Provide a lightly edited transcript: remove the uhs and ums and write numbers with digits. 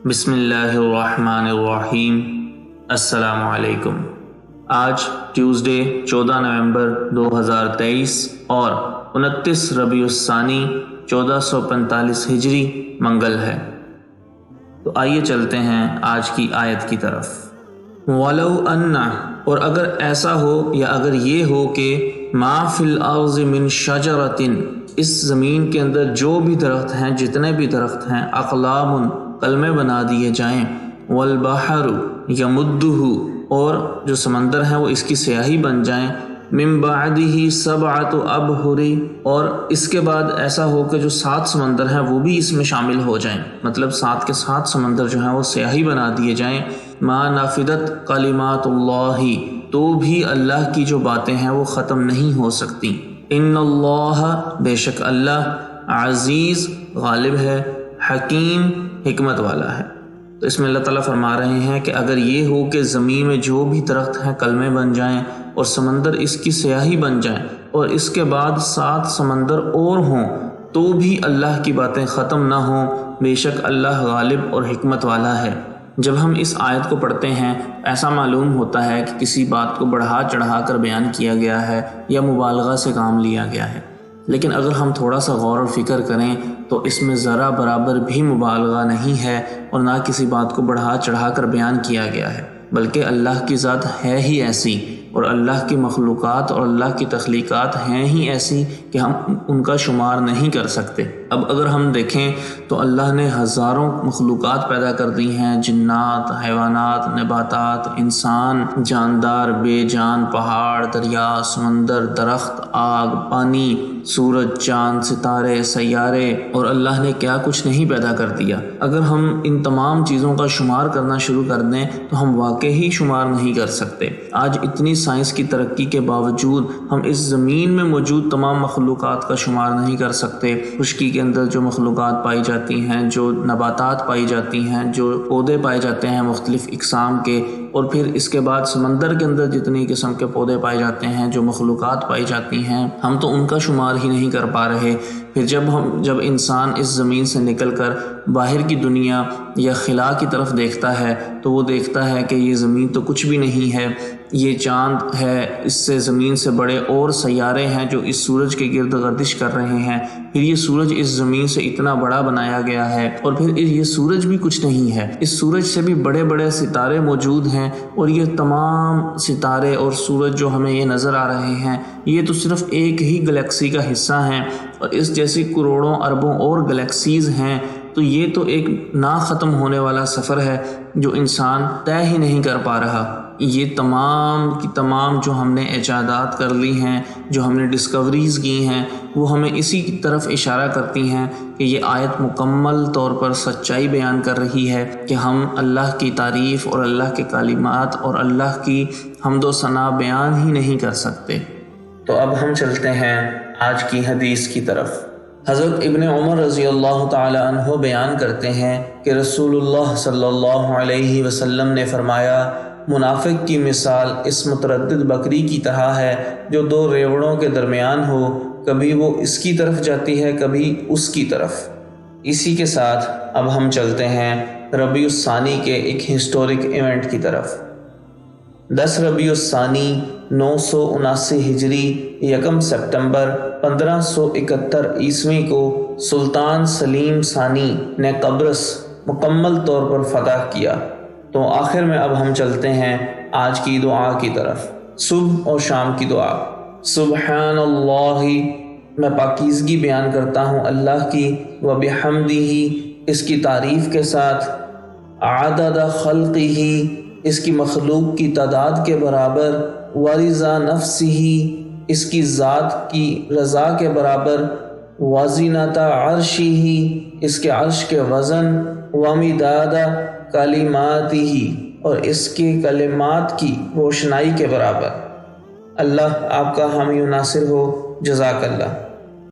بسم اللہ الرحمن الرحیم۔ السلام علیکم۔ آج ٹیوزڈے 14 نومبر 2023 اور 29 ربیع الثانی 1445 ہجری منگل ہے۔ تو آئیے چلتے ہیں آج کی آیت کی طرف۔ وَلَوْ أَنَّ، اور اگر ایسا ہو یا اگر یہ ہو کہ مَا فِي الْأَرْضِ مِن شَجَرَةٍ، اس زمین کے اندر جو بھی درخت ہیں، جتنے بھی درخت ہیں، اقلام، کلمے بنا دیے جائیں، والبحر یمدہ، اور جو سمندر ہیں وہ اس کی سیاہی بن جائیں، من بعدہ سبعۃ ابحر، اور اس کے بعد ایسا ہو کہ جو 7 سمندر ہیں وہ بھی اس میں شامل ہو جائیں، مطلب 7 کے 7 سمندر جو ہیں وہ سیاہی بنا دیے جائیں، ما نفدت کلمات اللہ، تو بھی اللہ کی جو باتیں ہیں وہ ختم نہیں ہو سکتی۔ ان اللہ، بے شک اللہ، عزیز، غالب ہے، حکیم، حکمت والا ہے۔ تو اس میں اللہ تعالیٰ فرما رہے ہیں کہ اگر یہ ہو کہ زمین میں جو بھی درخت ہیں کلمے بن جائیں اور سمندر اس کی سیاہی بن جائیں اور اس کے بعد 7 سمندر اور ہوں تو بھی اللہ کی باتیں ختم نہ ہوں، بے شک اللہ غالب اور حکمت والا ہے۔ جب ہم اس آیت کو پڑھتے ہیں ایسا معلوم ہوتا ہے کہ کسی بات کو بڑھا چڑھا کر بیان کیا گیا ہے یا مبالغہ سے کام لیا گیا ہے، لیکن اگر ہم تھوڑا سا غور و فکر کریں تو اس میں ذرا برابر بھی مبالغہ نہیں ہے اور نہ کسی بات کو بڑھا چڑھا کر بیان کیا گیا ہے، بلکہ اللہ کی ذات ہے ہی ایسی اور اللہ کی مخلوقات اور اللہ کی تخلیقات ہیں ہی ایسی کہ ہم ان کا شمار نہیں کر سکتے۔ اب اگر ہم دیکھیں تو اللہ نے ہزاروں مخلوقات پیدا کر دی ہیں، جنات، حیوانات، نباتات، انسان، جاندار، بے جان، پہاڑ، دریا، سمندر، درخت، آگ، پانی، سورج، چاند، ستارے، سیارے، اور اللہ نے کیا کچھ نہیں پیدا کر دیا۔ اگر ہم ان تمام چیزوں کا شمار کرنا شروع کر دیں تو ہم واقعی شمار نہیں کر سکتے۔ آج اتنی سائنس کی ترقی کے باوجود ہم اس زمین میں موجود تمام مخلوقات کا شمار نہیں کر سکتے۔ خشکی کے اندر جو مخلوقات پائی جاتی ہیں، جو نباتات پائی جاتی ہیں، جو پودے پائے جاتے ہیں مختلف اقسام کے، اور پھر اس کے بعد سمندر کے اندر جتنی قسم کے پودے پائے جاتے ہیں، جو مخلوقات پائی جاتی ہیں، ہم تو ان کا شمار ہی نہیں کر پا رہے۔ پھر جب انسان اس زمین سے نکل کر باہر کی دنیا یا خلا کی طرف دیکھتا ہے تو وہ دیکھتا ہے کہ یہ زمین تو کچھ بھی نہیں ہے، یہ چاند ہے، اس سے زمین سے بڑے اور سیارے ہیں جو اس سورج کے گرد گردش کر رہے ہیں، پھر یہ سورج اس زمین سے اتنا بڑا بنایا گیا ہے، اور پھر یہ سورج بھی کچھ نہیں ہے، اس سورج سے بھی بڑے بڑے ستارے موجود ہیں، اور یہ تمام ستارے اور سورج جو ہمیں یہ نظر آ رہے ہیں یہ تو صرف ایک ہی گلیکسی کا حصہ ہیں، اور اس جیسی کروڑوں اربوں اور گلیکسیز ہیں۔ تو یہ تو ایک نہ ختم ہونے والا سفر ہے جو انسان طے ہی نہیں کر پا رہا۔ یہ تمام کی تمام جو ہم نے ایجادات کر لی ہیں، جو ہم نے ڈسکوریز کی ہیں، وہ ہمیں اسی کی طرف اشارہ کرتی ہیں کہ یہ آیت مکمل طور پر سچائی بیان کر رہی ہے کہ ہم اللہ کی تعریف اور اللہ کے کلمات اور اللہ کی حمد و ثنا بیان ہی نہیں کر سکتے۔ تو اب ہم چلتے ہیں آج کی حدیث کی طرف۔ حضرت ابن عمر رضی اللہ تعالی عنہ بیان کرتے ہیں کہ رسول اللہ صلی اللہ علیہ وسلم نے فرمایا، منافق کی مثال اس متردد بکری کی طرح ہے جو 2 ریوڑوں کے درمیان ہو، کبھی وہ اس کی طرف جاتی ہے کبھی اس کی طرف۔ اسی کے ساتھ اب ہم چلتے ہیں ربیع الثانی کے ایک ہسٹورک ایونٹ کی طرف۔ 10 ربیع الثانی 979 ہجری 1 سپتمبر 1571 عیسوی کو سلطان سلیم ثانی نے قبرص مکمل طور پر فتح کیا۔ تو آخر میں اب ہم چلتے ہیں آج کی دعا کی طرف۔ صبح اور شام کی دعا۔ سبحان اللہ، میں پاکیزگی بیان کرتا ہوں اللہ کی، و بحمدہ، اس کی تعریف کے ساتھ، عدد خلقہ، اس کی مخلوق کی تعداد کے برابر، ورضا نفسہ، اس کی ذات کی رضا کے برابر، وزنۃ عرشہ، اس کے عرش کے وزن، ومداد کلماتہ، اور اس کے کلمات کی روشنائی کے برابر۔ اللہ آپ کا حامی و ناصر ہو۔ جزاک اللہ۔